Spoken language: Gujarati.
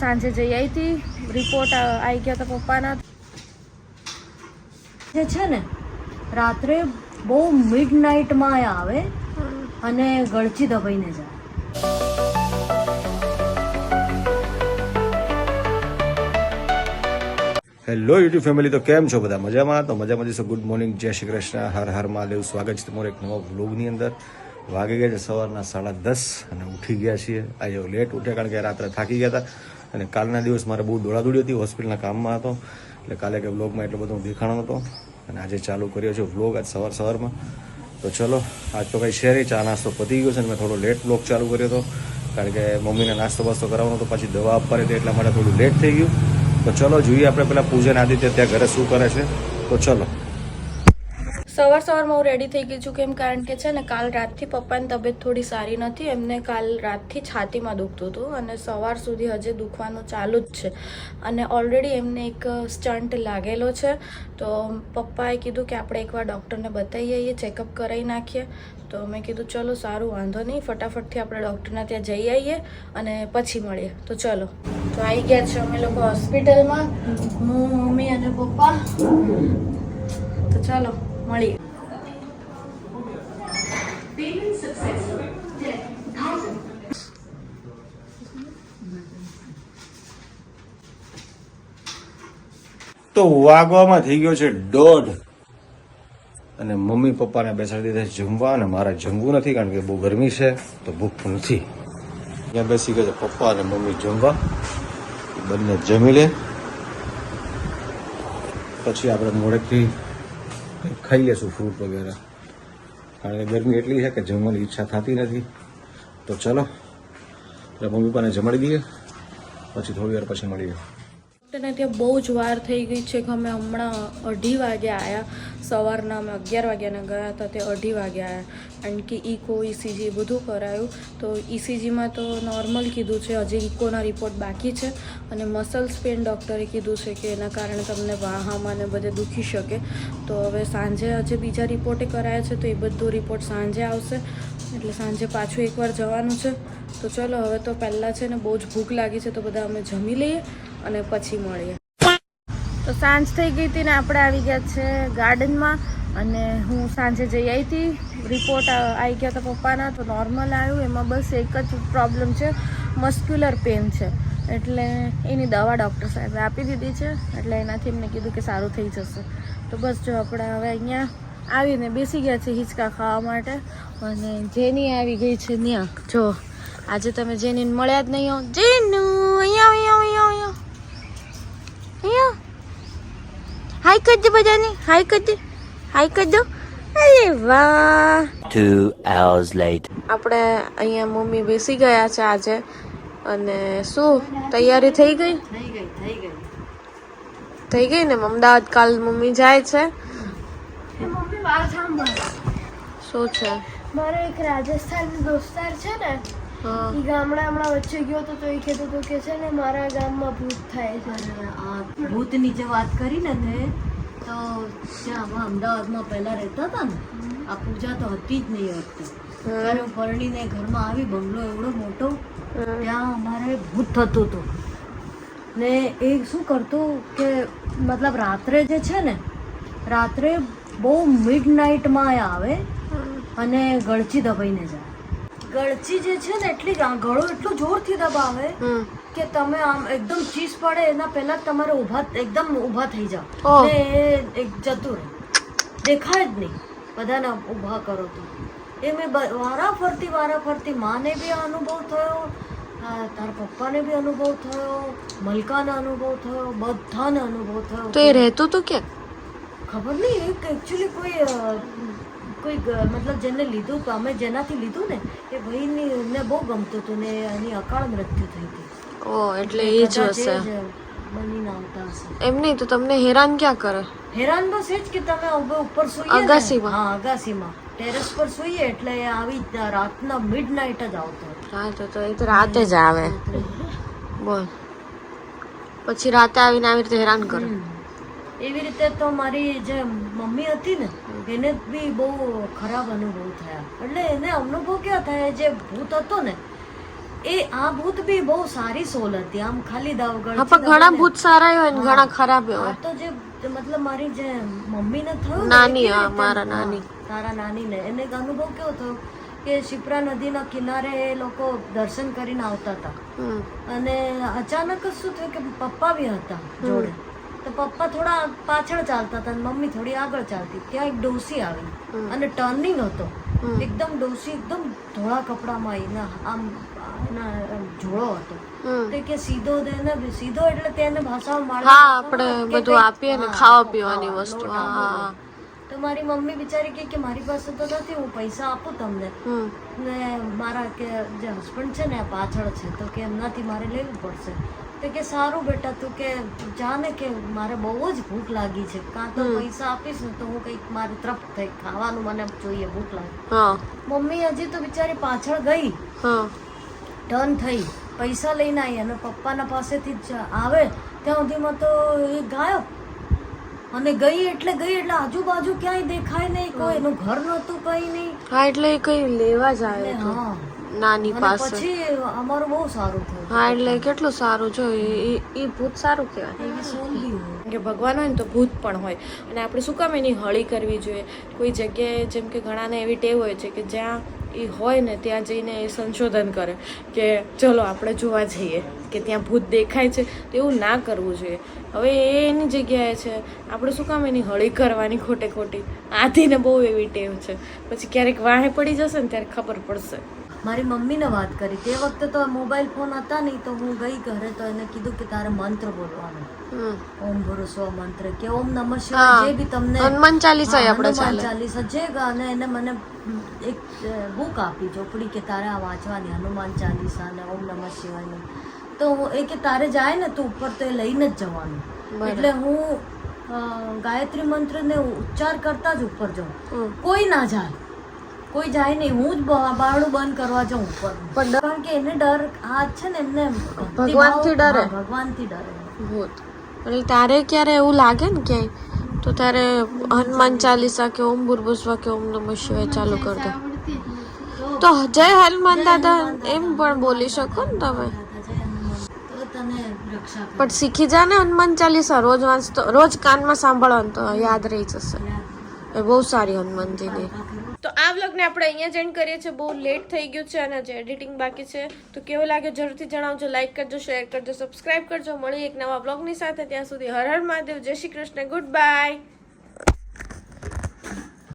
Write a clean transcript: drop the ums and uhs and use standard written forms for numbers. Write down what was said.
સાંજે જઈ આવી હતી, રિપોર્ટ આવી ગયા હતા પપ્પાના. જે છે ને રાત્રે બહુ મિડ નાઇટમાં આવે અને ગળચી દબાઈને જાય. હેલો યુટ્યુબ ફેમિલી, તો કેમ છો બધા? મજામાં? તો મજામાં જશો. ગુડ મોર્નિંગ, જય શ્રી કૃષ્ણ, હર હર મહાદેવ. સ્વાગત છે તમારું એક નવા વ્લોગની અંદર. વાગી ગયા છે સવારના 10:30 અને ઉઠી ગયા છીએ. આજે લેટ ઉઠ્યા કારણ કે રાત્રે થાકી ગયા હતા અને કાલના દિવસ મારે બહુ દોડાદોડી હતી, હોસ્પિટલના કામમાં હતો એટલે કાલે કે વ્લોગમાં એટલો બધો દેખાણો હતો અને આજે ચાલુ કર્યો છે વ્લોગ આજ સવારમાં. તો ચલો, આજ તો કંઈ છે નહીં, ચા નાસ્તો પતી ગયો છે અને મેં થોડો લેટ વ્લોગ ચાલુ કર્યો હતો કારણ કે મમ્મીને નાસ્તો બાસ્તો કરાવવાનો હતો, પછી દવા આપવાની હતી એટલા માટે થોડું લેટ થઈ ગયું. તો ચલો જોઈએ આપણે પેલા પૂજન આદિત્ય ત્યાં ઘરે શું કરે છે. તો ચલો, સવારમાં હું રેડી થઈ ગઈ છું. કેમ કારણ કે છે ને કાલ રાતથી પપ્પાની તબિયત થોડી સારી નથી. એમને કાલ રાતથી છાતીમાં દુખતું હતું અને સવાર સુધી હજે દુખવાનું ચાલુ જ છે અને ઓલરેડી એમને એક સ્ટન્ટ લાગેલો છે. તો પપ્પાએ કીધું કે આપણે એકવાર ડૉક્ટરને બતાવી આવીએ, ચેકઅપ કરાવી નાખીએ. તો મેં કીધું ચલો સારું, વાંધો નહીં, ફટાફટથી આપણે ડૉક્ટરના ત્યાં જઈ આવીએ અને પછી મળીએ. તો ચલો, તો આવી ગયા છે અમે લોકો હોસ્પિટલમાં, હું, મમ્મી અને પપ્પા. તો ચાલો મળીએ. તો વાગવામાં થઈ ગયો છે 1:30 અને મમ્મી પપ્પાને બેસાડી દીધા છે જમવા અને મારે જમવું નથી કારણ કે બહુ ગરમી છે તો ભૂખ નથી. ત્યાં બેસી ગયા છે પપ્પા અને મમ્મી જમવા. બંને જમી લે પછી આપણે મોડેકથી ખાઈ લેશું ફ્રૂટ વગેરે કારણ કે ગરમી એટલી છે કે જમવાની ઈચ્છા થતી નથી. તો ચલો મમ્મી પપ્પાને જમાડી દઈએ પછી થોડી વાર પછી મળીએ. ડૉક્ટરને ત્યાં બહુ જ વાર થઈ ગઈ છે કે અમે હમણાં 2:30 વાગે આવ્યા. સવારના અમે 11 વાગ્યાના ગયા હતા, તે 2:30 વાગે આવ્યા. કારણ કે ઇકો, ઇસીજી બધું કરાયું. તો ઇસીજીમાં તો નોર્મલ કીધું છે, હજી ઇકોના રિપોર્ટ બાકી છે અને મસલ્સ પેન ડૉક્ટરે કીધું છે કે એના કારણે તમને વાહામાં ને બધે દુખી શકે. તો હવે સાંજે હજી બીજા રિપોર્ટે કરાયા છે તો એ બધું રિપોર્ટ સાંજે આવશે એટલે સાંજે પાછું એકવાર જવાનું છે. તો ચલો, હવે તો પહેલાં છે ને બહુ જ ભૂખ લાગી છે તો બધા અમે જમી લઈએ અને પછી મળીએ. તો સાંજ થઈ ગઈ હતી ને આપણે આવી ગયા છે ગાર્ડનમાં અને હું સાંજે જઈ આવી હતી, રિપોર્ટ આવી ગયા હતા પપ્પાના તો નોર્મલ આવ્યું. એમાં બસ એક જ પ્રોબ્લેમ છે, મસ્ક્યુલર પેન છે એટલે એની દવા ડૉક્ટર સાહેબે આપી દીધી છે એટલે એનાથી એમને કીધું કે સારું થઈ જશે. તો બસ જો આપણે હવે અહીંયા આવીને બેસી ગયા છે હિંચકા ખાવા માટે અને જેની આવી ગઈ છે ત્યાં. જો આજે તમે જેનીને મળ્યા જ નહીં હો. જેનુ અહીંયા અહીંયા હાય કરી દે બધાને, હાય કરી દે, હાય કરી દો. અરે વાહ. 2 hours later. આપણે અહીંયા મમ્મી બેસી ગયા છે આજે અને શું તૈયારી થઈ ગઈ? થઈ ગઈ ને. અમદાવાદ કાલ મમ્મી જાય છે. શું છે? મારો એક રાજસ્થાનનો દોસ્તાર છે ને, એ ગામડા હમણાં વચ્ચે ગયો હતો તો એ કહેતો હતો કે છે ને મારા ગામમાં ભૂત થાય છે. ભૂતની જે વાત કરી ને તે તો જ્યાં અમદાવાદમાં પહેલા રહેતા હતા ને, આ પૂજા તો હતી જ નહીં હોતી. ત્યારે હું પરણીને ઘરમાં આવી, બંગલો એવડો મોટો, ત્યાં અમારે ભૂત થતું હતું ને એ શું કરતું કે મતલબ રાત્રે જે છે ને, રાત્રે બહુ મિડ નાઇટમાં આવે અને ગળચી દબાઈને જાય. ગળચી જે છે ને એટલી ગળો એટલું જોરથી દબાવે કે તમે આમ એકદમ ચીસ પડે એના પહેલા જ તમારે એકદમ ઊભા થઈ જાઓ ને એક જતું રહે, દેખાય જ નહીં. બધાને ઊભા કરો તો એ મેં વારાફરતી માને બી અનુભવ થયો, તારા પપ્પાને બી અનુભવ થયો, મલકાને અનુભવ થયો, બધાને અનુભવ થયો. તો એ રહેતું તો ક્યાં ખબર નહીં. એક એકચ્યુઅલી કોઈ મતલબ જેને લીધું, અમે જેનાથી લીધું ને એ ભાઈને બહુ ગમતું હતું ને એની અકાળ મૃત્યુ થઈ હતી. ઓ એટલે એ જ હશે. બનીને આવતા હશે. એમ નહીં તો તમને હેરાન ક્યાં કરે? હેરાન બસ એ જ કે તમે ઉપર સૂઈએ અગાસીમાં. હા, અગાસીમાં ટેરેસ પર સૂઈએ એટલે આવી રાતના મિડ નાઇટ જ આવતો. હા તો એ તો રાતે જ આવે. બોલ, પછી રાતે આવીને આવી રીતે હેરાન કરે. એવી રીતે તો મારી જે મમ્મી હતી ને એને બી બહુ ખરાબ અનુભવ થયા. એટલે એને અનુભવ ક્યાં થાય, જે ભૂત હતો ને એ આ ભૂત બી બહુ સારી સોલ હતી, આમ ખાલી દાવગઢ હા પણ ઘણા ભૂત સારા હોય ને ઘણા ખરાબ હોય. આ તો જે મતલબ મારી જે મમ્મીને થયું ને, નાની, એ કેવી હા, રીતે- મારા નાની. હા, તારા નાનીને એને એક અનુભવ કેવો થયો કે શિપ્રા નદીના કિનારે એ લોકો દર્શન કરીને આવતા હતા હમ. અને અચાનક જ શું થયું કે પપ્પા બી હતા જોડે, તો પપ્પા થોડા પાછળ ચાલતા હતા અને મમ્મી થોડી આગળ ચાલતી. ત્યાં એક ડોસી આવી અને ટર્નિંગ હતો, એકદમ ડોસી એકદમ ધોળા કપડામાં એના આમ એના જોડો હતો. હમ. તે કે સીધો દેને સીધો એટલે તેને ભાષામાં હા, માળા આપણે કે બધું કંઈક- આપીએ ને હા, ખાવા પીવાની હા, વસ્તુ. લોટ હા, આપો. હા, તો મારી મમ્મી બિચારી કે મારી પાસે તો નથી, હું પૈસા આપું તમને. હમ. ને મારા કે જે હસબન્ડ છે ને આ પાછળ છે, તો કે એમનાથી મારે લેવું પડશે. તો કે સારું બેટા, તું કે જાને કે મારે બહુ જ ભૂખ લાગી છે, કાં તો પૈસા આપીશ ને તો હું કંઈક મારી તરફ થઈ ખાવાનું મને જોઈએ, ભૂખ લાગી. હા, મમ્મી હજી તો બિચારી પાછળ ગઈ, હા. ટર્ન થઈ, પૈસા લઈને આવી અને પપ્પાના પાસેથી જ આવે ત્યાં સુધીમાં તો એ ગાયબ. અને ગઈ એટલે આજુબાજુ ક્યાંય દેખાય નહીં, કોઈ એનું ઘર નહોતું, કઈ નહીં. હા, એટલે એ કઈ લેવા જ અને આવ્યો હતો હા, નાની અને પાસે. પછી અમારું બહુ સારું થયું. હા, એટલે કેટલું સારું જો એ ભૂત સારું કહેવાય. એવી સોલ બી હોય. કે ભગવાન હોય ને તો ભૂત પણ હોય, અને આપણે શું કામ એની હળી કરવી જોઈએ. કોઈ જગ્યાએ જેમ કે ઘણાને એવી ટેવ હોય છે કે જ્યાં એ હોય ને ત્યાં જઈને એ સંશોધન કરે કે ચલો આપણે જોવા જઈએ કે ત્યાં ભૂત દેખાય છે, તો એવું ના કરવું જોઈએ. હવે એ એની જગ્યાએ છે, આપણે શું કામ એની હળી કરવાની ખોટે ખોટી. આધીને બહુ એવી ટેવ છે, પછી ક્યારેક વાહે પડી જશે ને ત્યારે ખબર પડશે. મારી મમ્મીને વાત કરી, તે વખતે તો મોબાઈલ ફોન હતા નહીં, તો હું ગઈ ઘરે તો એને કીધું કે તારે મંત્ર બોલવાનો, હમ. ઓમ ભરોસો મંત્ર કે ઓમ નમઃ હા. શિવાય, જે બી તમને હનુમાન ચાલીસા હા, આપણે હનુમાન ચાલે. ચાલીસા જે ગાને એને મને એક બુક આપી ચોપડી કે તારે આ વાંચવાની હનુમાન ચાલીસા ને ઓમ નમઃ શિવાય. તો એ કે તારે જાય ને તો ઉપર તો એ લઈને જ જવાનું. બરાબર. એટલે હું ગાયત્રી મંત્રને ઉચ્ચાર કરતા જ ઉપર જાઉં, હમ. કોઈ ના જાય, કોઈ જાય નહીં, હું જ બારણું બંધ કરવા જાઉં ઉપર. પણ ડર- કારણ કે એને ડર આ છે ને, એમને ભગવાનથી ડરે. હા, ભગવાનથી ડરે. ભૂત એટલે તારે ક્યારે એવું લાગે ને ક્યાંય તો તારે હનુમાન ચાલીસા કે ઓમ ભૂર્ભુસ્વા કે ઓમ નમઃ શિવાય ચાલુ કરી દે. તો જય હનુમાન દાદા એમ પણ બોલી શકો ને તમે. તો તને રક્ષા કરે. પણ શીખી જા ને હનુમાન ચાલીસા રોજ વાંચતો, રોજ કાનમાં સાંભળવાનું તો યાદ રહી જશે. એ બહુ સારી હનુમાનજીની. તો આ વ્લોગને આપણે અહીંયા જ એન્ડ કરીએ છીએ. બહુ લેટ થઈ ગયું છે અને હજી એડિટિંગ બાકી છે. તો કેવો લાગ્યો જરૂરથી જણાવજો. લાઈક કરજો, શેર કરજો, સબસ્ક્રાઇબ કરજો. મળી એક નવા વ્લોગની સાથે. ત્યાં સુધી હર હર મહાદેવ, જય શ્રી કૃષ્ણ, ગુડ બાય.